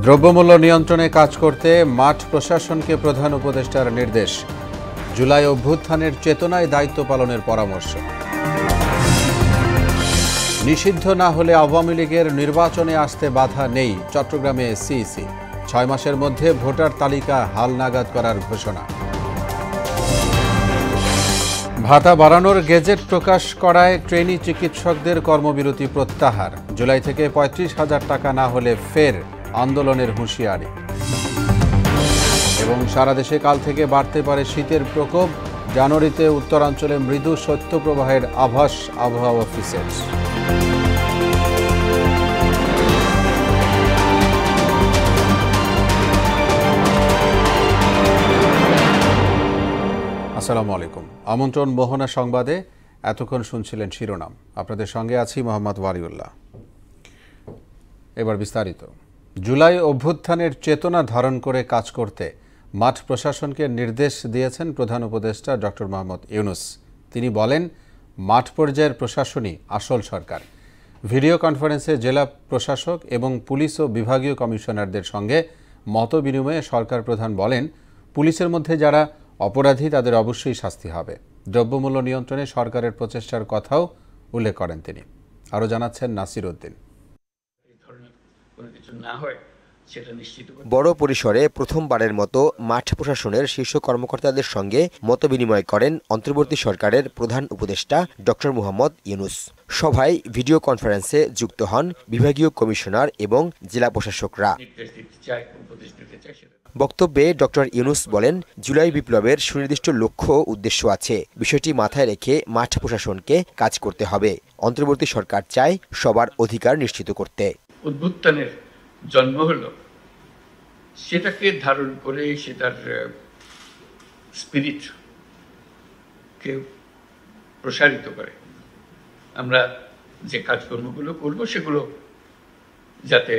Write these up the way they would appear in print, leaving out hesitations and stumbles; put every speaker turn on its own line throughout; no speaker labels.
দ্রব্যমূল্য নিয়ন্ত্রণে কাজ করতে মাঠ প্রশাসনকে প্রধান উপদেষ্টার নির্দেশ। জুলাই অভ্যুত্থানের চেতনায় দায়িত্ব পালনের পরামর্শ। নিষিদ্ধ না হলে আওয়ামী লীগের নির্বাচনে আসতে বাধা নেই, চট্টগ্রামে সিইসি। 6 মাসের মধ্যে ভোটার তালিকা হালনাগাদ করার ঘোষণা। ভাতা বাড়ানোর গেজেট প্রকাশ করায় ট্রেনি চিকিৎসকদের কর্মবিরতি প্রত্যাহার। জুলাই থেকে 35,000 টাকা না হলে ফের আন্দোলনের হুঁশিয়ারি। এবং সারা দেশে কাল থেকে বাড়তে পারে শীতের প্রকোপ। জানুয়ারিতে উত্তরাঞ্চলে মৃদু শৈত্যপ্রবাহের আভাস আবহাওয়া অফিসের। আসসালামু আলাইকুম। আমন্ত্রণ মোহনা সংবাদে। এতক্ষণ শুনছিলেন শিরোনাম। আপনাদের সঙ্গে আছি মোহাম্মদ ওয়ালিউল্লাহ। এবার বিস্তারিত। জুলাই অভ্যুত্থানের চেতনা ধারণ করে কাজ করতে মাঠ প্রশাসনকে নির্দেশ দিয়েছেন প্রধান উপদেষ্টা ডক্টর মোহাম্মদ ইউনূস। তিনি বলেন, মাঠ পর্যায়ের প্রশাসনই আসল সরকার। ভিডিও কনফারেন্সে জেলা প্রশাসক এবং পুলিশ ও বিভাগীয় কমিশনারদের সঙ্গে মত বিনিময়ে সরকার প্রধান বলেন, পুলিশের মধ্যে যারা অপরাধী তাদের অবশ্যই শাস্তি হবে। দ্রব্যমূল্য নিয়ন্ত্রণে সরকারের প্রচেষ্টার কথাও উল্লেখ করেন তিনি। আরও জানাচ্ছেন নাসির উদ্দিন।
বড় পরিসরে প্রথমবারের মতো মাঠ প্রশাসনের শীর্ষ কর্মকর্তাদের সঙ্গে মতবিনিময় করেন অন্তর্বর্তী সরকারের প্রধান উপদেষ্টা ডক্টর মোহাম্মদ ইউনূস। সভায় ভিডিও কনফারেন্সে যুক্ত হন বিভাগীয় কমিশনার এবং জেলা প্রশাসকরা। বক্তব্যে ডক্টর ইউনূস বলেন, জুলাই বিপ্লবের সুনির্দিষ্ট লক্ষ্য উদ্দেশ্য আছে। বিষয়টি মাথায় রেখে মাঠ প্রশাসনকে কাজ করতে হবে। অন্তর্বর্তী সরকার চায় সবার অধিকার নিশ্চিত করতে।
অভ্যুত্থানের জন্ম হলো, সেটাকে ধারণ করে সেটার স্পিরিটকে প্রসারিত করে আমরা যে কাজকর্মগুলো করব, সেগুলো যাতে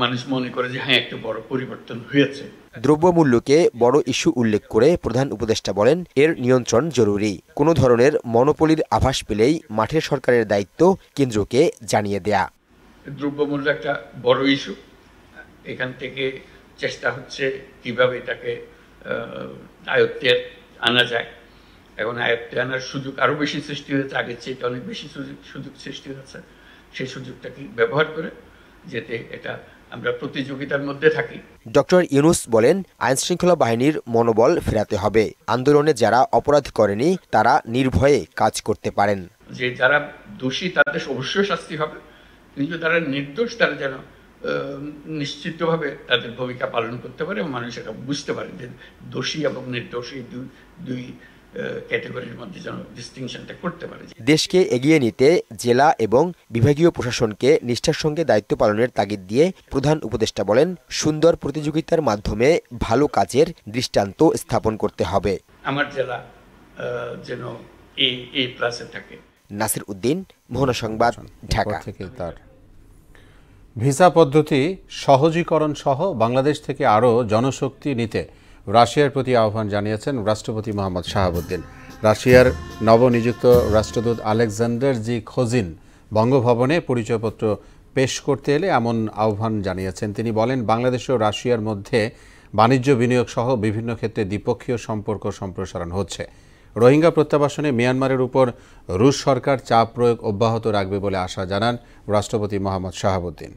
মানুষ মনে করে যে হ্যাঁ, একটা বড় পরিবর্তন হয়েছে।
দ্রব্যমূল্যকে বড় ইস্যু উল্লেখ করে প্রধান উপদেষ্টা বলেন, এর নিয়ন্ত্রণ জরুরি। কোনো ধরনের মনোপলির আভাস পেলেই মাঠের সরকারের দায়িত্ব কেন্দ্রকে জানিয়ে দেয়া।
দ্রব্যমূল্য একটা বড় ইস্যু। এখান থেকে চেষ্টা হচ্ছে কিভাবে এটাকে আয়ত্তে আনা যায়। এখন আয়ত্তে আনার সুযোগ আরও বেশি সৃষ্টি হয়েছে, আগের চেয়ে অনেক বেশি সুযোগ সৃষ্টি হচ্ছে। সেই সুযোগটাকে ব্যবহার করে যেতে এটা আমরা প্রতিযোগিতার মধ্যে থাকি।
ডক্টর ইউনূস বলেন, আইনশৃঙ্খলা বাহিনীর মনোবল ফেরাতে হবে। আন্দোলনে যারা অপরাধ করেনি তারা নির্ভয়ে কাজ করতে পারেন।
যে যারা দোষী তাদের অবশ্যই শাস্তি হবে, কিন্তু যারা নির্দোষ তারা যেন নিশ্চিতভাবে তাদের ভূমিকা পালন করতে পারে এবং মানুষ এটা বুঝতে পারে যে দোষী এবং নির্দোষ এই দুই ক্যাটাগরির মধ্যে যেন ডিস্টিংশনটা করতে পারে।
দেশকে এগিয়ে নিতে জেলা এবং বিভাগীয় প্রশাসনকে নিষ্ঠার সঙ্গে দায়িত্ব পালনের তাগিদ দিয়ে প্রধান উপদেষ্টা বলেন, সুন্দর প্রতিযোগিতার মাধ্যমে ভালো কাজের দৃষ্টান্ত স্থাপন করতে হবে।
আমার জেলা যেন এই প্লাসে থাকে।
নাসির উদ্দিন, মোহনা সংবাদ, ঢাকা।
তার ভিসা পদ্ধতি সহজীকরণ সহ বাংলাদেশ থেকে আরও জনশক্তি নিতে রাশিয়ার প্রতি আহ্বান জানিয়েছেন রাষ্ট্রপতি মোহাম্মদ শাহাবুদ্দিন। রাশিয়ার নবনিযুক্ত রাষ্ট্রদূত আলেকজান্ডার জি খোজিন বঙ্গভবনে পরিচয়পত্র পেশ করতে এলে এমন আহ্বান জানিয়েছেন। তিনি বলেন, বাংলাদেশ ও রাশিয়ার মধ্যে বাণিজ্য বিনিয়োগ সহ বিভিন্ন ক্ষেত্রে দ্বিপক্ষীয় সম্পর্ক সম্প্রসারণ হচ্ছে। রোহিঙ্গা প্রত্যাবাসনে মিয়ানমারের উপর রুশ সরকার চাপ প্রয়োগ অব্যাহত রাখবে বলে আশা জানান রাষ্ট্রপতি মোহাম্মদ শাহাবুদ্দিন।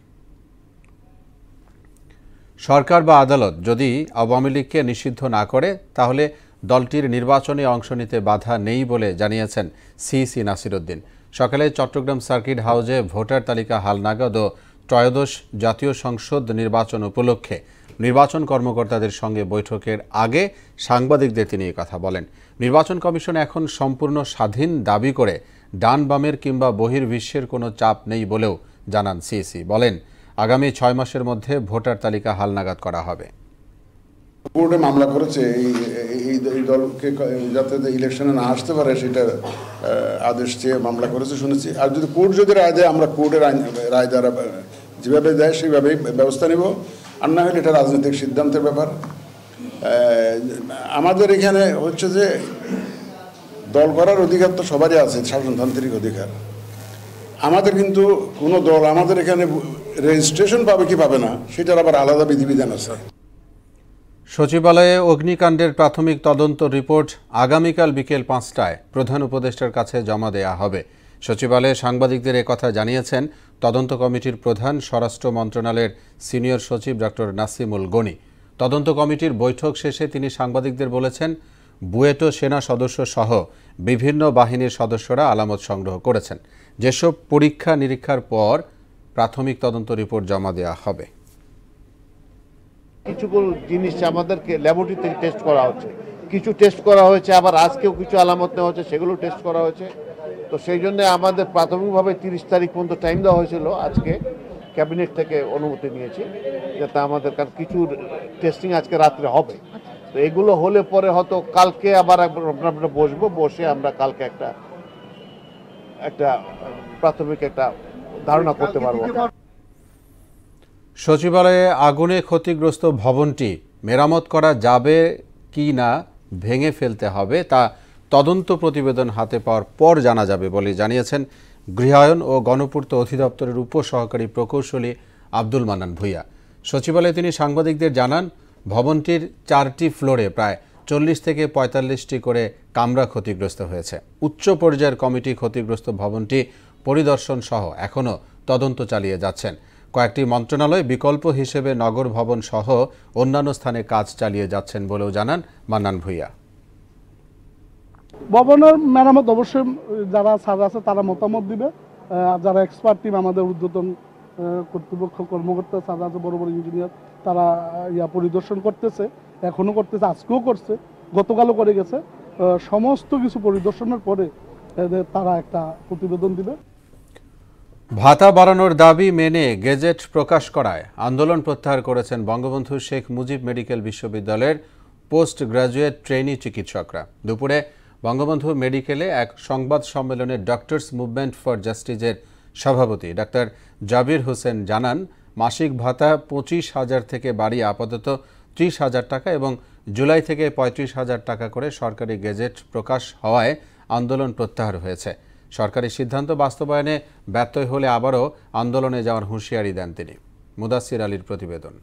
সরকার বা আদালত যদি আওয়ামী লীগকে নিষিদ্ধ না করে তাহলে দলটির নির্বাচনে অংশ নিতে বাধা নেই বলে জানিয়েছেন সিইসি নাসির উদ্দিন। সকালে চট্টগ্রাম সার্কিট হাউসে ভোটার তালিকা হালনাগাদ ও ত্রয়োদশ জাতীয় সংসদ নির্বাচন উপলক্ষে নির্বাচন কর্মকর্তাদের সঙ্গে বৈঠকের আগে সাংবাদিকদের তিনি কথা বলেন। নির্বাচন কমিশন এখন সম্পূর্ণ স্বাধীন দাবি করে ডান বামের কিংবা বহির্বিশ্বের কোনো চাপ নেই বলেও জানান সিইসি। বলেন, আগামী 6 মাসের মধ্যে ভোটার তালিকা হালনাগাদ করা হবে।
কোর্টে মামলা করেছে এই দলকে যাতে ইলেকশনে না আসতে পারে সেটা আদেশ চেয়ে মামলা করেছে শুনেছি। আর যদি কোর্ট যদি রায় দেয়, আমরা কোর্টের রায় দ্বারা যেভাবে দেয় সেইভাবেই ব্যবস্থা নেব। আর না হলে এটা রাজনৈতিক সিদ্ধান্তের ব্যাপার। আমাদের এখানে হচ্ছে যে দল করার অধিকার তো সবারই আছে, শাসনতান্ত্রিক অধিকার। আমাদের কিন্তু কোনো দল আমাদের এখানে রেজিস্ট্রেশন পাবে কি পাবে না সেটার আবার আলাদা বিধিবিধান আছে।
সচিবালয়ে অগ্নিকাণ্ডের প্রাথমিক তদন্ত রিপোর্ট আগামীকাল বিকেল 5টায় প্রধান উপদেষ্টার কাছে জমা দেয়া হবে। সচিবালয়ে সাংবাদিকদের একথা জানিয়েছেন তদন্ত কমিটির প্রধান স্বরাষ্ট্র মন্ত্রণালয়ের সিনিয়র সচিব ডক্টর নাসিমুল গনি। তদন্ত কমিটির বৈঠক শেষে তিনি সাংবাদিকদের বলেছেন, বুয়েটো সেনা সদস্য সহ বিভিন্ন বাহিনীর সদস্যরা আলামত সংগ্রহ করেছেন। যেসব পরীক্ষা নিরীক্ষার পর প্রাথমিক তদন্ত রিপোর্ট জমা দেওয়া হবে।
কিছু জিনিস আমাদেরকে ল্যাবরেটরিতে টেস্ট করা হচ্ছে, কিছু টেস্ট করা হয়েছে, আবার আজকেও কিছু আলামত নেওয়া হচ্ছে, সেগুলো টেস্ট করা হয়েছে। তো সেই জন্য আমাদের প্রাথমিকভাবে 30 তারিখ পর্যন্ত টাইম দেওয়া হয়েছিল। আজকে ক্যাবিনেট থেকে অনুমতি নিয়েছি যাতে আমাদের কাছে কিছু টেস্টিং আজকে রাত্রে হবে। তো এগুলো হলে পরে হয়তো কালকে আবার আমরা বসে আমরা কালকে একটা প্রাথমিক একটা ধারণা করতে পারবো।
সচিবালয়ে আগুনে ক্ষতিগ্রস্ত ভবনটি মেরামত করা যাবে কি না ভেঙে ফেলতে হবে তা তদন্ত প্রতিবেদন হাতে পাওয়ার পর জানা যাবে বলে জানিয়েছেন গৃহায়ন ও গণপূর্ত অধিদপ্তরের উপসহকারী প্রকৌশলী আব্দুল মান্নান ভূঁইয়া। সচিবালয়ে তিনি সাংবাদিকদের জানান, ভবনটির 4টি ফ্লোরে প্রায় 40 থেকে 45টি করে কামরা ক্ষতিগ্রস্ত হয়েছে। উচ্চ পর্যায়ের কমিটি ক্ষতিগ্রস্ত ভবনটি পরিদর্শন সহ এখনও তদন্ত চালিয়ে যাচ্ছেন। কয়েকটি মন্ত্রণালয় বিকল্প হিসেবে নগর ভবন সহ অন্যান্য স্থানে কাজ চালিয়ে যাচ্ছেন বলেও জানান মান্নান ভূঁইয়া।
ভবনের মেরামত অবশ্যই যারা স্যার আছে তারা মতামত দিবে, যারা এক্সপার্ট টিম আমাদের ঊর্ধ্বতন কর্তৃপক্ষ কর্মকর্তা স্যার আছে, বড় বড় ইঞ্জিনিয়ার, তারা পরিদর্শন করতেছে, এখনো করতেছে, আজকেও করছে, গতকালও করে গেছে। সমস্ত কিছু পরিদর্শনের পরে তারা একটা প্রতিবেদন দিবে।
ভাতা বাড়ানোর দাবি মেনে গেজেট প্রকাশ করায় আন্দোলন প্রত্যাহার করেছেন বঙ্গবন্ধু শেখ মুজিব মেডিকেল বিশ্ববিদ্যালয়ের পোস্ট গ্রাজুয়েট ট্রেনি চিকিৎসকরা। দুপুরে বঙ্গবন্ধু মেডিকেলে এক সংবাদ সম্মেলনে ডক্টরস মুভমেন্ট ফর জাস্টিসের সভাপতি ডাক্তার জাবির হোসেন জানান, মাসিক ভাতা 25,000 থেকে বাড়িয়ে আপাতত 30,000 টাকা এবং জুলাই থেকে 35,000 টাকা করে সরকারি গেজেট প্রকাশ হওয়ায় আন্দোলন প্রত্যাহার হয়েছে। সরকারি সিদ্ধান্ত বাস্তবায়নে ব্যর্থ হলে আবারও আন্দোলনে যাওয়ার হুঁশিয়ারি দেন তিনি। মুদাসসির আলীর প্রতিবেদন।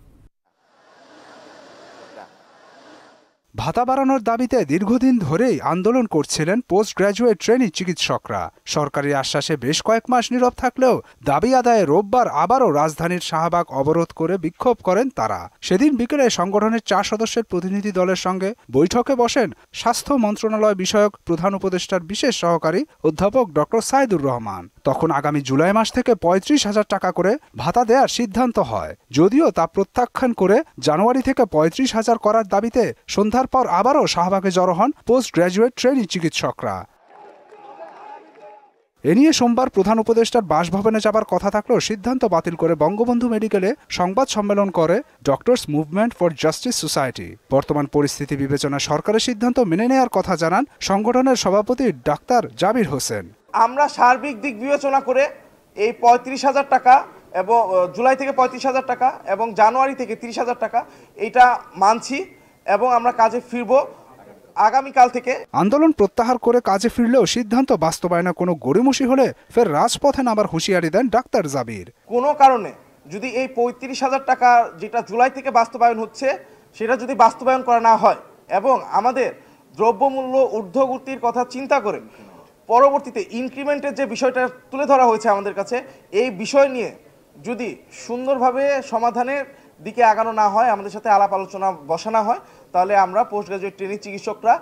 ভাতা বাড়ানোর দাবিতে দীর্ঘদিন ধরেই আন্দোলন করছিলেন পোস্ট গ্র্যাজুয়েট ট্রেনি চিকিৎসকরা। সরকারি আশ্বাসে বেশ কয়েক মাস নীরব থাকলেও দাবি আদায়ে রোববার আবারও রাজধানীর শাহবাগ অবরোধ করে বিক্ষোভ করেন তারা। সেদিন বিকেলে সংগঠনের 4 সদস্যের প্রতিনিধি দলের সঙ্গে বৈঠকে বসেন স্বাস্থ্য মন্ত্রণালয় বিষয়ক প্রধান উপদেষ্টার বিশেষ সহকারী অধ্যাপক ডক্টর সাইদুর রহমান। তখন আগামী জুলাই মাস থেকে 35,000 টাকা করে ভাতা দেওয়ার সিদ্ধান্ত হয়, যদিও তা প্রত্যাখ্যান করে জানুয়ারি থেকে 35,000 করার দাবিতে সন্ধ্যার পর আবারও শাহবাগে জড়ো হন পোস্ট গ্র্যাজুয়েট ট্রেনি চিকিৎসকরা। এ নিয়ে সোমবার প্রধান উপদেষ্টার বাসভবনে যাবার কথা থাকলেও সিদ্ধান্ত বাতিল করে বঙ্গবন্ধু মেডিকেলে সংবাদ সম্মেলন করে doctors movement for justice society. বর্তমান পরিস্থিতি বিবেচনায় সরকারের সিদ্ধান্ত মেনে নেওয়ার কথা জানান সংগঠনের সভাপতি ডাক্তার জাবির হোসেন।
আমরা সার্বিক দিক বিবেচনা করে এই 35,000 টাকা এবং জুলাই থেকে 35,000 টাকা এবং জানুয়ারি থেকে 30,000 টাকা এটা মানছি এবং আমরা কাজে ফিরব আগামীকাল থেকে। আন্দোলন প্রত্যাহার করে কাজে ফিরলেও সিদ্ধান্ত বাস্তবায়নে কোনো গড়িমসি হলে ফের রাজপথে নামার হুঁশিয়ারি দেন ডাক্তার জাবির। কোনো কারণে যদি এই 35,000 টাকা যেটা জুলাই থেকে বাস্তবায়ন হচ্ছে সেটা যদি বাস্তবায়ন করা না হয় এবং আমাদের দ্রব্যমূল্য ঊর্ধ্বগতির কথা চিন্তা করে পরবর্তীতে ইনক্রিমেন্টের যে বিষয়টা তুলে ধরা হয়েছে আমাদের কাছে, এই বিষয় নিয়ে যদি সুন্দরভাবে সমাধানের দিকে আগানো না হয়, আমাদের সাথে আলাপ আলোচনা বসানো হয়, তাহলে আমরা পোস্ট গ্রাজুয়েট ট্রেনি চিকিৎসকরা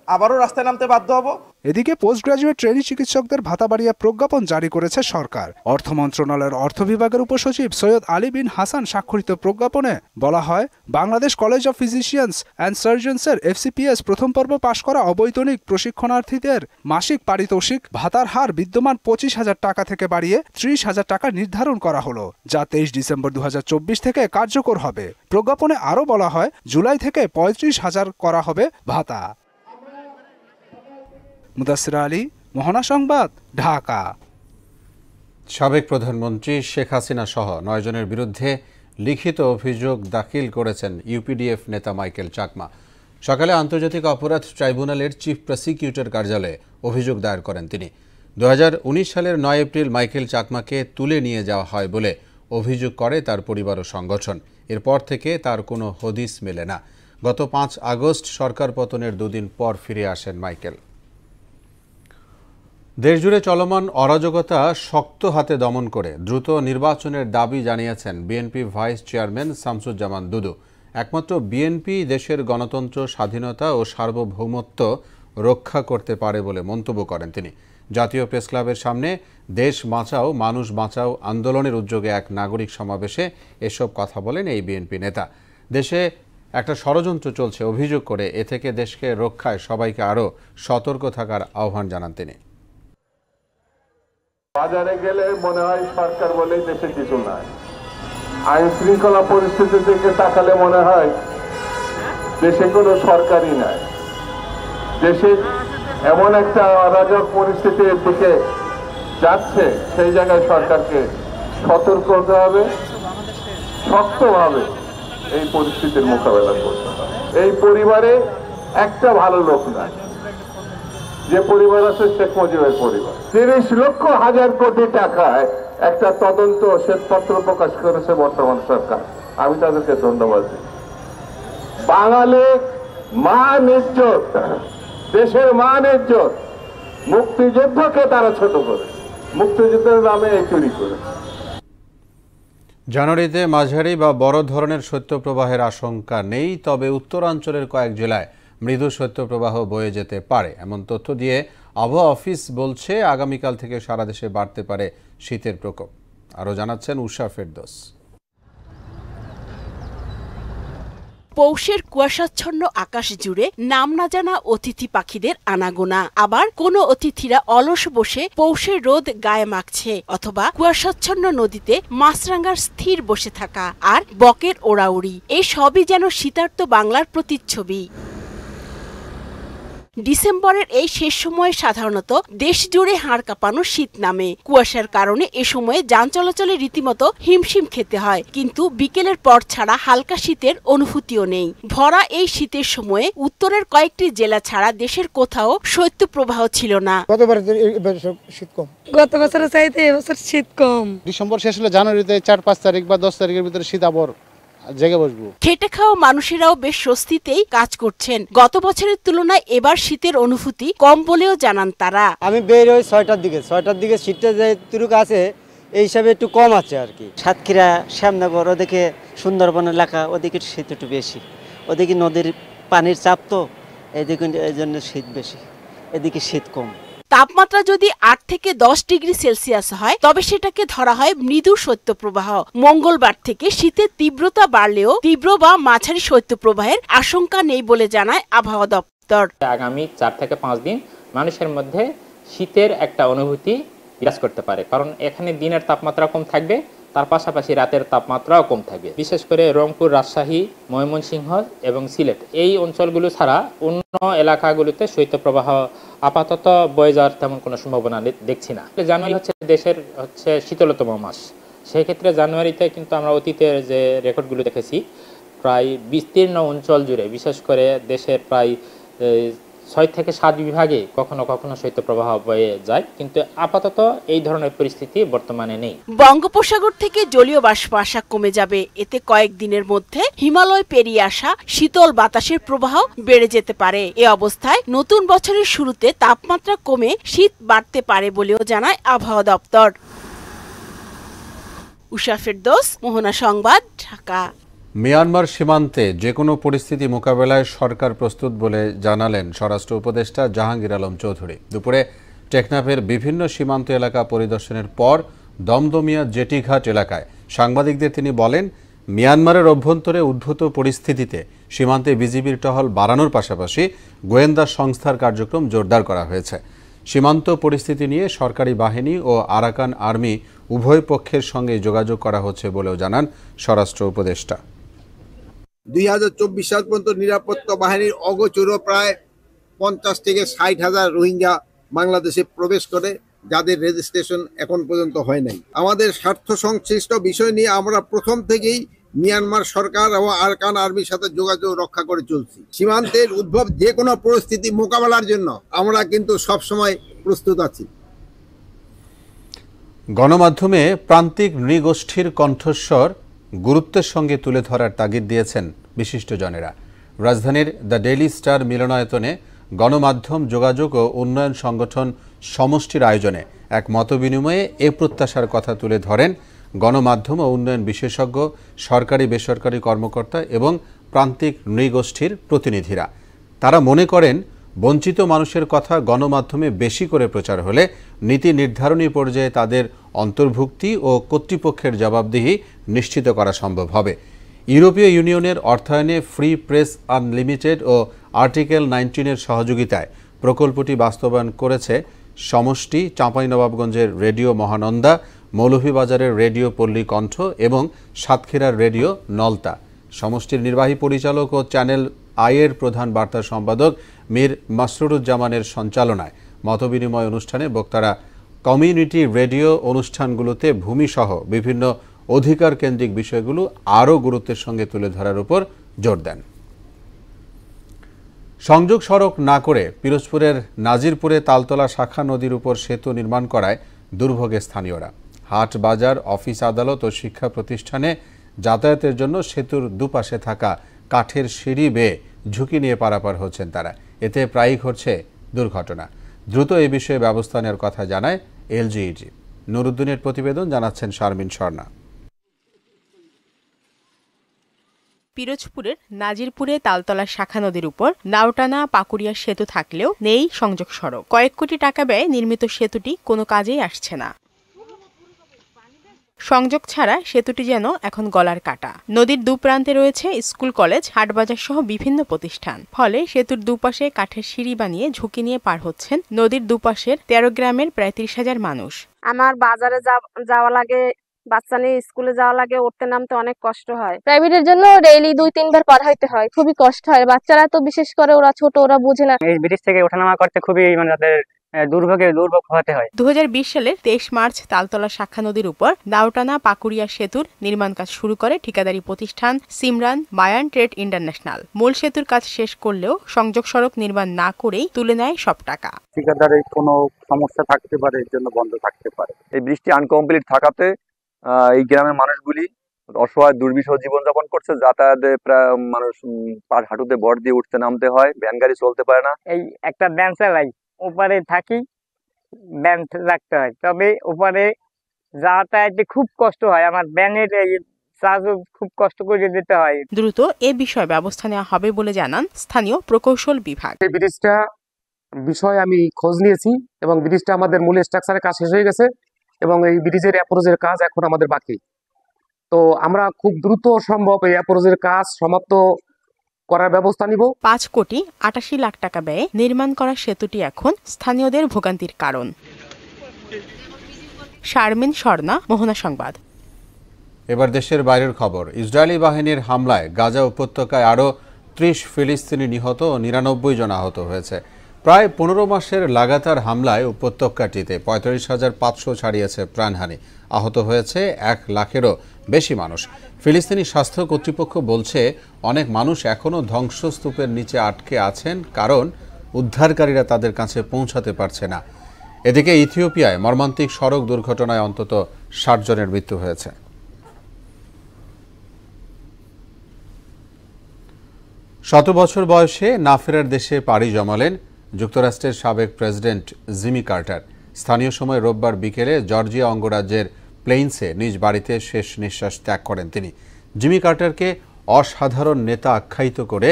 আবারও রাস্তায় নামতে বাধ্য হব। এদিকে পোস্ট গ্রাজুয়েট ট্রেনি চিকিৎসকদের ভাতা বাড়িয়ে প্রজ্ঞাপন জারি করেছে সরকার। অর্থ মন্ত্রণালয়ের অর্থ বিভাগের উপসচিব সৈয়দ আলী বিন হাসান স্বাক্ষরিত প্রজ্ঞাপনে বলা হয়, Bangladesh college of physicians and সার্জনসের FCPS প্রথম পর্ব পাশ করা অবৈতনিক প্রশিক্ষণার্থীদের মাসিক পারিতোষিক ভাতার হার বিদ্যমান 25,000 টাকা থেকে বাড়িয়ে 30,000 টাকা নির্ধারণ করা হলো, যা 23 ডিসেম্বর 2024 থেকে কার্যকর হবে। প্রজ্ঞাপনে আরও বলা হয়, জুলাই থেকে 35,000 করা হবে ভাতা। মুদাসসির আলী, মোহনা সংবাদ, ঢাকা।
সাবেক প্রধানমন্ত্রী শেখ হাসিনা সহ 9 জনের বিরুদ্ধে লিখিত অভিযোগ দাখিল করেছেন UPDF নেতা মাইকেল চাকমা। সকালে আন্তর্জাতিক অপরাধ ট্রাইব্যুনালের চিফ প্রসিকিউটর কার্যালয়ে অভিযোগ দায়ের করেন তিনি। 2019 সালের 9 এপ্রিল মাইকেল চাকমাকে তুলে নিয়ে যাওয়া হয় বলে অভিযোগ করে তার পরিবার ও সংগঠন। এরপর থেকে তার কোনো হদিস মেলে না। গত 5 আগস্ট সরকার পতনের দুদিন পর ফিরে আসেন মাইকেল। দেশজুড়ে চলমান অরাজকতা শক্ত হাতে দমন করে দ্রুত নির্বাচনের দাবি জানিয়েছেন বিএনপি ভাইস চেয়ারম্যান শামসুজ্জামান দুদু। একমাত্র বিএনপি দেশের গণতন্ত্র, স্বাধীনতা ও সার্বভৌমত্ব রক্ষা করতে পারে বলে মন্তব্য করেন তিনি। জাতীয় প্রেসক্লাবের সামনে দেশ বাঁচাও মানুষ বাঁচাও আন্দোলনের উদ্যোগে এক নাগরিক সমাবেশে এসব কথা বলেন এই বিএনপি নেতা। দেশে একটা ষড়যন্ত্র চলছে অভিযোগ করে এ থেকে দেশকে রক্ষায় সবাইকে আরও সতর্ক থাকার আহ্বান জানান তিনি।
বাজারে গেলে মনে হয় সরকার বলেই দেশে কিছু নাই, আইন শৃঙ্খলা পরিস্থিতি থেকে তাকালে মনে হয় দেশে কোনো সরকারই নাই। দেশে এমন একটা অরাজক পরিস্থিতির দিকে যাচ্ছে, সেই জায়গায় সরকারকে সতর্ক হতে হবে, শক্তভাবে এই পরিস্থিতির মোকাবেলা করতে হবে। এই পরিবারে একটা ভালো লোক নাই, যে পরিবার আছে শেখ মুজিবের পরিবার। 30 লক্ষ হাজার কোটি টাকায় একটা তদন্ত শ্বেতপত্র প্রকাশ করেছে বর্তমান সরকার, আমি তাদেরকে ধন্যবাদ দিই। বাঙালি মান ইজ্জত, দেশের মান ইজ্জত, মুক্তিযুদ্ধকে তারা ছোট করে, মুক্তিযুদ্ধের নামে এই চুরি করে।
জানুয়ারিতে মাঝারি বা বড় ধরনের শৈত্যপ্রবাহের আশঙ্কা নেই, তবে উত্তরাঞ্চলের কয়েক জেলায় মৃদু শৈত্যপ্রবাহ বয়ে যেতে পারে এমন তথ্য দিয়ে আবহাওয়া অফিস বলছে আগামীকাল থেকে সারা দেশে বাড়তে পারে শীতের প্রকোপ। আরও জানাচ্ছেন উষা ফেরদৌস।
পৌষের কুয়াশাচ্ছন্ন আকাশ জুড়ে নাম না জানা অতিথি পাখিদের আনাগোনা। আবার কোনো অতিথিরা অলস বসে পৌষের রোদ গায়ে মাখছে, অথবা কুয়াশাচ্ছন্ন নদীতে মাছরাঙার স্থির বসে থাকা আর বকের ওড়াউড়ি, এই সবই যেন শীতার্ত বাংলার প্রতিচ্ছবি। ডিসেম্বরের এই শেষ সময়ে সাধারণত দেশ জুড়ে হাড় কাঁপানো শীত নামে। কুয়াশার কারণে এ সময়ে যান চলাচলে রীতিমতো হিমশিম খেতে হয়, কিন্তু বিকেলের পর ছাড়া হালকা শীতের অনুভূতিও নেই। ভরা এই শীতের সময়ে উত্তরের কয়েকটি জেলা ছাড়া দেশের কোথাও শৈত্যপ্রবাহ ছিল না।
গত বছরের চাইতে এবছর শীত কম।
ডিসেম্বর শেষ হলে জানুয়ারিতে 4-5 তারিখ বা 10 তারিখের ভিতরে শীত আবার জেগে বসবো।
খেটে খাওয়া মানুষেরাও বেশ স্বস্তিতেই কাজ করছেন। গত বছরের তুলনায় এবার শীতের অনুভূতি কম বলেও জানান তারা।
আমি বের হই 6টার দিকে শীতটা যে তুরুক আছে এই হিসাবে একটু কম আছে আর কি। সাতক্ষীরা, শ্যামনগর, ওদিকে সুন্দরবন এলাকা, ওদিকে শীত একটু বেশি। ওদিকে নদীর পানির চাপ, তো এদিকে এই জন্য শীত বেশি, এদিকে শীত কম।
তাপমাত্রা যদি 8 থেকে 10 ডিগ্রি সেলসিয়াস হয় তবে সেটাকে ধরা হয় মৃদু শৈত্যপ্রবাহ। মঙ্গলবার থেকে শীতের তীব্রতা বাড়লেও তীব্র বা মাঝারি শৈত্যপ্রবাহের আশঙ্কা নেই বলে জানায় আবহাওয়া দপ্তর।
আগামী 4 থেকে 5 দিন মানুষের মধ্যে শীতের একটা অনুভূতি বিরাজ করতে পারে, কারণ এখানে দিনের তাপমাত্রা কম থাকবে, তার পাশাপাশি রাতের তাপমাত্রাও কম থাকবে। বিশেষ করে রংপুর, রাজশাহী, ময়মনসিংহ এবং সিলেট এই অঞ্চলগুলো ছাড়া অন্য এলাকাগুলোতে শৈত্যপ্রবাহ আপাতত বয়ে যাওয়ার তেমন কোনো সম্ভাবনা দেখছি না। জানুয়ারি হচ্ছে দেশের শীতলতম মাস, সেই ক্ষেত্রে জানুয়ারিতে কিন্তু আমরা অতীতের যে রেকর্ডগুলো দেখেছি প্রায় বিস্তীর্ণ অঞ্চল জুড়ে, বিশেষ করে দেশের প্রায় 6 থেকে 7 বিভাগে কখনো কখনো শৈত্যপ্রবাহ বয়ে যায়, কিন্তু আপাতত এই ধরনের পরিস্থিতি বর্তমানে নেই।
বঙ্গোপসাগর থেকে জলীয় বাষ্প আসা কমে যাবে, এতে কয়েকদিনের মধ্যে হিমালয় পেরিয়ে আসা শীতল বাতাসের প্রবাহ বেড়ে যেতে পারে। এ অবস্থায় নতুন বছরের শুরুতে তাপমাত্রা কমে শীত বাড়তে পারে বলেও জানায় আবহাওয়া দপ্তর। উষা ফেরদৌস, মোহনা সংবাদ, ঢাকা।
মিয়ানমার সীমান্তে যে কোনো পরিস্থিতি মোকাবেলায় সরকার প্রস্তুত বলে জানালেন স্বরাষ্ট্র উপদেষ্টা জাহাঙ্গীর আলম চৌধুরী। দুপুরে টেকনাফের বিভিন্ন সীমান্ত এলাকা পরিদর্শনের পর দমদমিয়া জেটিঘাট এলাকায় সাংবাদিকদের তিনি বলেন, মিয়ানমারের অভ্যন্তরে উদ্ভূত পরিস্থিতিতে সীমান্তে বিজিবির টহল বাড়ানোর পাশাপাশি গোয়েন্দা সংস্থার কার্যক্রম জোরদার করা হয়েছে। সীমান্ত পরিস্থিতি নিয়ে সরকারি বাহিনী ও আরাকান আর্মি উভয় পক্ষের সঙ্গে যোগাযোগ করা হচ্ছে বলেও জানান স্বরাষ্ট্র উপদেষ্টা।
2024 সাল পর্যন্ত নিরাপত্তা বাহিনীর অগোচর প্রায় 50 থেকে 60,000 রোহিঙ্গা বাংলাদেশে প্রবেশ করে, যাদের রেজিস্ট্রেশন এখন পর্যন্ত হয় নাই। আমাদের স্বার্থ সংশ্লিষ্ট বিষয় নিয়ে আমরা প্রথম থেকেই মিয়ানমার সরকার এবং আরাকান আর্মির সাথে যোগাযোগ রক্ষা করে চলছি। সীমান্তের উদ্ভব যে কোনো পরিস্থিতি মোকাবেলার জন্য আমরা কিন্তু সবসময় প্রস্তুত আছি।
গণমাধ্যমে প্রান্তিক নৃগোষ্ঠীর কণ্ঠস্বর গুরুত্বের সঙ্গে তুলে ধরার তাগিদ দিয়েছেন বিশিষ্টজনেরা। রাজধানীর দ্য ডেইলি স্টার মিলনায়তনে গণমাধ্যম যোগাযোগ ও উন্নয়ন সংগঠন সমষ্টির আয়োজনে এক মতবিনিময়ে এ প্রত্যাশার কথা তুলে ধরেন গণমাধ্যম ও উন্নয়ন বিশেষজ্ঞ, সরকারি বেসরকারি কর্মকর্তা এবং প্রান্তিক নৃগোষ্ঠীর প্রতিনিধিরা। তারা মনে করেন, বঞ্চিত মানুষের কথা গণমাধ্যমে বেশি করে প্রচার হলে নীতি নির্ধারণী পর্যায়ে তাদের অন্তর্ভুক্তি ও কর্তৃপক্ষের জবাবদিহি নিশ্চিত করা সম্ভব হবে। ইউরোপীয় ইউনিয়নের অর্থায়নে ফ্রি প্রেস আনলিমিটেড ও আর্টিকেল 19-এর সহযোগিতায় প্রকল্পটি বাস্তবায়ন করেছে সমষ্টি, চাঁপাইনবাবগঞ্জের রেডিও মহানন্দা, মৌলভীবাজারের রেডিও পল্লী কণ্ঠ এবং সাতক্ষীরার রেডিও নলতা। সমষ্টির নির্বাহী পরিচালক ও চ্যানেল আইয়ের প্রধান বার্তা সম্পাদক মীর মাসরুরুজ্জামানের সঞ্চালনায় মতবিনিময় অনুষ্ঠানে বক্তারা কমিউনিটি রেডিও অনুষ্ঠানগুলোতে ভূমিসহ বিভিন্ন অধিকার কেন্দ্রিক বিষয়গুলো আরও গুরুত্বের সঙ্গে তুলে ধরার উপর জোর দেন। সংযোগ সড়ক না করে পিরোজপুরের নাজিরপুরে তালতলা শাখা নদীর উপর সেতু নির্মাণ করায় দুর্ভোগে স্থানীয়রা। হাট, বাজার, অফিস, আদালত ও শিক্ষা প্রতিষ্ঠানে যাতায়াতের জন্য সেতুর দুপাশে থাকা কাঠের সিঁড়ি বেয়ে ঝুঁকি নিয়ে পারাপার হচ্ছেন তারা। এতে প্রায়ই ঘটছে দুর্ঘটনা। দ্রুত এ বিষয়ে ব্যবস্থা নেওয়ার কথা জানায় এলজিইডি। নুরুদ্দিনের প্রতিবেদন, জানাচ্ছেন শারমিন স্বর্ণা।
পিরোজপুরের নাজিরপুরে তালতলা শাখা নদীর উপর নাওটানা পাকুড়িয়া সেতু থাকলেও নেই সংযোগ সড়ক। কয়েক কোটি টাকা ব্যয়ে নির্মিত সেতুটি কোনো কাজেই আসছে না। সংযোগ ছাড়া সেতুটি যেন এখন গলার কাটা। নদীর দুপ্রান্তে রয়েছে স্কুল, কলেজ, হাটবাজার সহ বিভিন্ন প্রতিষ্ঠান। ফলে সেতুর দুপাশে কাঠের সিঁড়ি বানিয়ে ঝুঁকি নিয়ে পার হচ্ছেন নদীর দুপাশের 13 গ্রামের প্রায় 30,000 মানুষ।
আমার বাজারে যাওয়া লাগে, বাচ্চা নিয়ে স্কুলে যাওয়া লাগে, উঠতে নামতে অনেক কষ্ট হয়। প্রাইভেটের জন্য ডেইলি 2-3 বার পার হইতে হয়, খুবই কষ্ট হয়। বাচ্চারা তো বিশেষ করে ওরা ছোট, ওরা বুঝে না।
এই ব্রিজ থেকে ওঠানামা করতে খুবই তাদের দুর্ভোগ হতে হয়।
2020 সালের 23 মার্চ তালতলা শাখা নদীর উপর নাওটানা পাকুড়িয়া সেতুর নির্মাণ কাজ শুরু করে ঠিকাদারি প্রতিষ্ঠান সিমরান বায়ান ট্রেড ইন্টারন্যাশনাল। মূল সেতুর কাজ শেষ করলেও সংযোগ সড়ক নির্মাণ না করেই তুলে নেয় সব টাকা।
ঠিকাদারে কোনো সমস্যা থাকতে পারে, এর জন্য বন্ধ থাকতে পারে। এই ব্রিজটি আনকমপ্লিট থাকাতে এই গ্রামের মানুষগুলি অসহায় দুর্বিষহ জীবনযাপন করছে। যাতায়াতে প্রায় মানুষ পার হাঁটুতে ভর দিয়ে উঠতে নামতে হয়, ভ্যান গাড়ি চলতে পারে না।
এই একটা ভ্যান চালাই, ওপারে থাকি, ভ্যান রাখতে হয়, তবে ওপারে যাতায়াতে খুব কষ্ট হয়। আমার ভ্যানের চার্জও খুব কষ্ট করে দিতে হয়।
দ্রুত এ বিষয়ে ব্যবস্থা নেওয়া হবে বলে জানান স্থানীয় প্রকৌশল বিভাগ।
এই ব্রিজটা বিষয়ে আমি খোঁজ নিয়েছি এবং ব্রিজটা আমাদের মূল স্ট্রাকচারের কাজ শেষ হয়ে গেছে এবং এই ব্রিজের অ্যাপ্রোচের কাজ এখন আমাদের বাকি। তো আমরা খুব দ্রুত সম্ভব এই অ্যাপ্রোচের কাজ সমাপ্ত করার ব্যবস্থা নিব।
5 কোটি 88 লাখ টাকা ব্যয়ে নির্মাণ করা সেতুটি এখন স্থানীয়দের ভোগান্তির কারণ। শারমিন স্বর্ণা, মোহনা সংবাদ।
এবার দেশের বাইরের খবর। ইসরায়েলি বাহিনীর হামলায় গাজা উপত্যকায় আরও 30 ফিলিস্তিনি নিহত ও 99 জন আহত হয়েছে। প্রায় 15 মাসের লাগাতার হামলায় উপত্যকাটিতে 45,500 ছাড়িয়েছে প্রাণহানি। আহত হয়েছে 1 লাখেরও বেশি মানুষ। ফিলিস্তিনি স্বাস্থ্য কর্তৃপক্ষ বলছে, অনেক মানুষ এখনও ধ্বংসস্তূপের নিচে আটকে আছেন, কারণ উদ্ধারকারীরা তাদের কাছে পৌঁছাতে পারছে না। এদিকে ইথিওপিয়ায় মর্মান্তিক সড়ক দুর্ঘটনায় অন্তত 60 জনের মৃত্যু হয়েছে। শত বছর বয়সে না ফেরার দেশে পাড়ি জমালেন যুক্তরাষ্ট্রের সাবেক প্রেসিডেন্ট জিমি কার্টার। স্থানীয় সময় রোববার বিকেলে জর্জিয়া অঙ্গরাজ্যের প্লেইন্সে নিজ বাড়িতে শেষ নিঃশ্বাস ত্যাগ করেন তিনি। জিমি কার্টারকে অসাধারণ নেতা আখ্যায়িত করে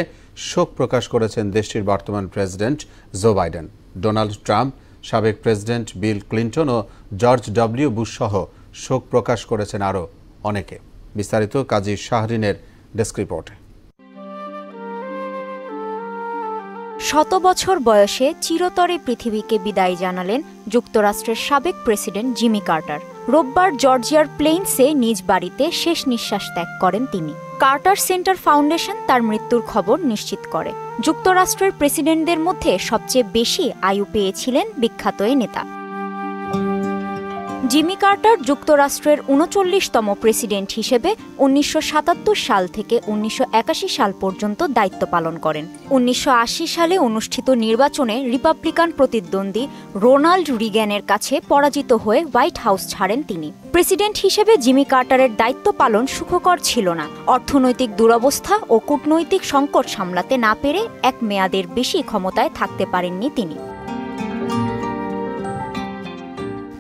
শোক প্রকাশ করেছেন দেশটির বর্তমান president Joe Biden, Donald Trump, সাবেক প্রেসিডেন্ট বিল ক্লিন্টন ও জর্জ ডব্লিউ বুশ সহ শোক প্রকাশ করেছেন আরও অনেকে। বিস্তারিত কাজী শাহরিনের ডেস্ক রিপোর্টে।
শত বছর বয়সে চিরতরে পৃথিবীকে বিদায় জানালেন যুক্তরাষ্ট্রের সাবেক প্রেসিডেন্ট জিমি কার্টার। রোববার জর্জিয়ার প্লেইন্সে নিজ বাড়িতে শেষ নিঃশ্বাস ত্যাগ করেন তিনি। কার্টার সেন্টার ফাউন্ডেশন তার মৃত্যুর খবর নিশ্চিত করে। যুক্তরাষ্ট্রের প্রেসিডেন্টদের মধ্যে সবচেয়ে বেশি আয়ু পেয়েছিলেন বিখ্যাত এই নেতা। জিমি কার্টার যুক্তরাষ্ট্রের ৩৯তম প্রেসিডেন্ট হিসেবে ১৯৭৭ সাল থেকে ১৯৮১ সাল পর্যন্ত দায়িত্ব পালন করেন। ১৯৮০ সালে অনুষ্ঠিত নির্বাচনে রিপাবলিকান প্রতিদ্বন্দ্বী রোনাল্ড রিগ্যানের কাছে পরাজিত হয়ে হোয়াইট হাউস ছাড়েন তিনি। প্রেসিডেন্ট হিসেবে জিমি কার্টারের দায়িত্ব পালন সুখকর ছিল না। অর্থনৈতিক দুরবস্থা ও কূটনৈতিক সংকট সামলাতে না পেরে এক মেয়াদের বেশি ক্ষমতায় থাকতে পারেননি তিনি।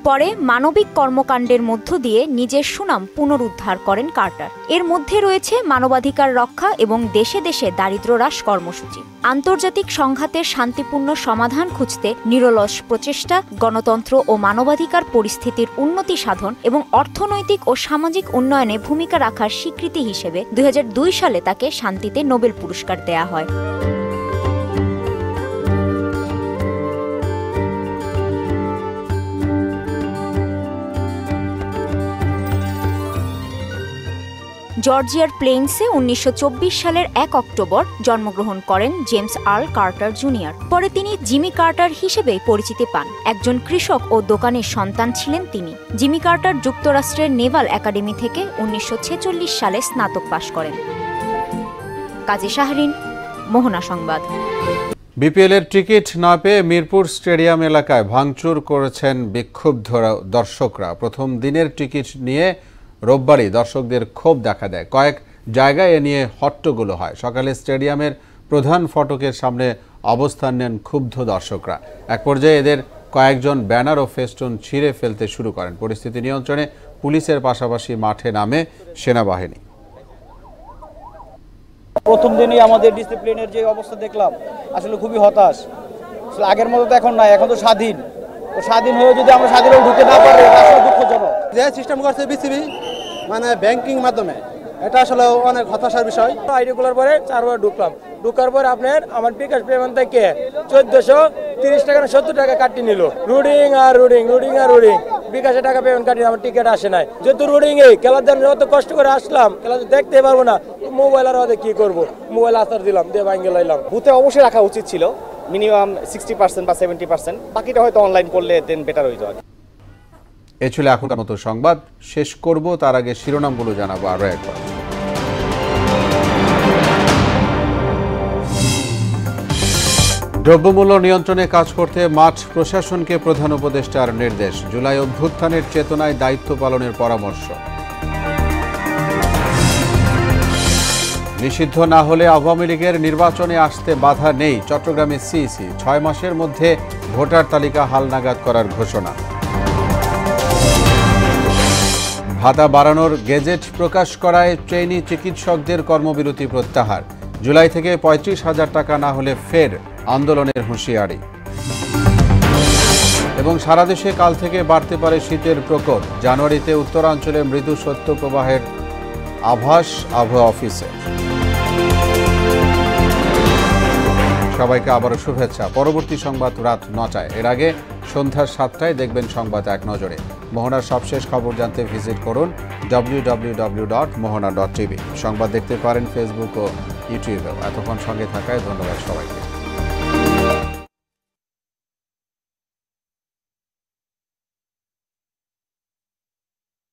পরে মানবিক কর্মকাণ্ডের মধ্য দিয়ে নিজের সুনাম পুনরুদ্ধার করেন কার্টার। এর মধ্যে রয়েছে মানবাধিকার রক্ষা এবং দেশে দেশে দারিদ্র্য হ্রাস কর্মসূচি। আন্তর্জাতিক সংঘাতের শান্তিপূর্ণ সমাধান খুঁজতে নিরলস প্রচেষ্টা, গণতন্ত্র ও মানবাধিকার পরিস্থিতির উন্নতি সাধন এবং অর্থনৈতিক ও সামাজিক উন্নয়নে ভূমিকা রাখার স্বীকৃতি হিসেবে ২০০২ সালে তাকে শান্তিতে নোবেল পুরস্কার দেয়া হয়। জর্জিয়ার প্লেইন্সে ১৯২৪ সালের ১ অক্টোবর জন্মগ্রহণ করেন জেমস আর্ল কার্টার জুনিয়র। পরে তিনি জিমি কার্টার হিসেবে পরিচিতি পান। একজন কৃষক ও দোকানের সন্তান ছিলেন তিনি। জিমি কার্টার যুক্তরাষ্ট্রের নেভাল একাডেমি থেকে ১৯৪৬ সালে স্নাতক পাশ করেন। কাজী শাহরিন, মোহনা সংবাদ।
বিপিএল এর টিকিট না পেয়ে মিরপুর স্টেডিয়াম এলাকায় ভাঙচুর করেছেন বিক্ষুব্ধ দর্শকরা। প্রথম দিনের টিকিট নিয়ে রোববারই দর্শকদের ক্ষোভ দেখা দেয়। কয়েক জায়গায় এ নিয়ে হট্টগোল হয়। সকালে স্টেডিয়ামের প্রধান ফটকের সামনে অবস্থান নেন ক্ষুব্ধ দর্শকরা। এক পর্যায়ে এদের কয়েকজন ব্যানার ও ফেস্টুন ছিঁড়ে ফেলতে শুরু করেন। পরিস্থিতি নিয়ন্ত্রণে পুলিশের পাশাপাশি মাঠে নামে সেনাবাহিনী।
প্রথম দিনই আমাদের ডিসিপ্লিনের যে অবস্থা দেখলাম, আসলে খুবই হতাশ। আগের মতো তো এখন নাই, এখন তো স্বাধীন। স্বাধীন হয়ে যদি আমরা স্বাধীন ঢুকতে না পারি, আসলে দুঃখজনক।
যে সিস্টেম করছে বিসিবি, মানে ব্যাংকিং মাধ্যমে, এটা আসলে অনেক হতাশার বিষয়।
আইডি খোলার পরে 4 বার ঢুকার পরে আপনার আমার বিকাশ পেমেন্ট থেকে 1430 টাকা না 70 টাকা কাটি নিল। রুডিং আর রুডিং বিকাশে টাকা পেমেন্ট কাটি, আমার টিকিট আসে নাই। যেহেতু রুডিং এই খেলার জন্য অত কষ্ট করে আসলাম, খেলা দেখতে পারবো না, মোবাইল আর কি করবো, মোবাইল আসার দিলাম, দিয়ে ভাঙ্গে লাইলাম।
বুথে অবশ্যই রাখা উচিত ছিল মিনিমাম 60% বা 70%, বাকিটা হয়তো অনলাইন করলে দেন বেটার হইতো।
এ ছিল এখনকার মতো সংবাদ। শেষ করব তার আগে শিরোনামগুলো জানাবো আরো একবার। দ্রব্যমূল্য নিয়ন্ত্রণে কাজ করতে মাঠ প্রশাসনকে প্রধান উপদেষ্টার নির্দেশ। জুলাই অভ্যুত্থানের চেতনায় দায়িত্ব পালনের পরামর্শ। নিষিদ্ধ না হলে আওয়ামী লীগের নির্বাচনে আসতে বাধা নেই। চট্টগ্রামে সিইসি 6 মাসের মধ্যে ভোটার তালিকা হালনাগাদ করার ঘোষণা। ভাতা বাড়ানোর গেজেট প্রকাশ করায় ট্রেনি চিকিৎসকদের কর্মবিরতি প্রত্যাহার। জুলাই থেকে ৩৫,০০০ টাকা না হলে ফের আন্দোলনের হুঁশিয়ারি। এবং সারা দেশে কাল থেকে বাড়তে পারে শীতের প্রকোপ। জানুয়ারিতে উত্তরাঞ্চলে মৃদু শৈত্যপ্রবাহের আভাস আবহাওয়া অফিসে। সবাইকে আবারও শুভেচ্ছা। পরবর্তী সংবাদ রাত ৯টায়। এর আগে সন্ধ্যা ৭টায় দেখবেন সংবাদ এক নজরে। মোহনার সবশেষ খবর জানতে ভিজিট করুন www.mohana.tv। সংবাদ দেখতে পারেন ফেসবুক ও ইউটিউবেও। এতক্ষণ সঙ্গে থাকায় ধন্যবাদ সবাইকে।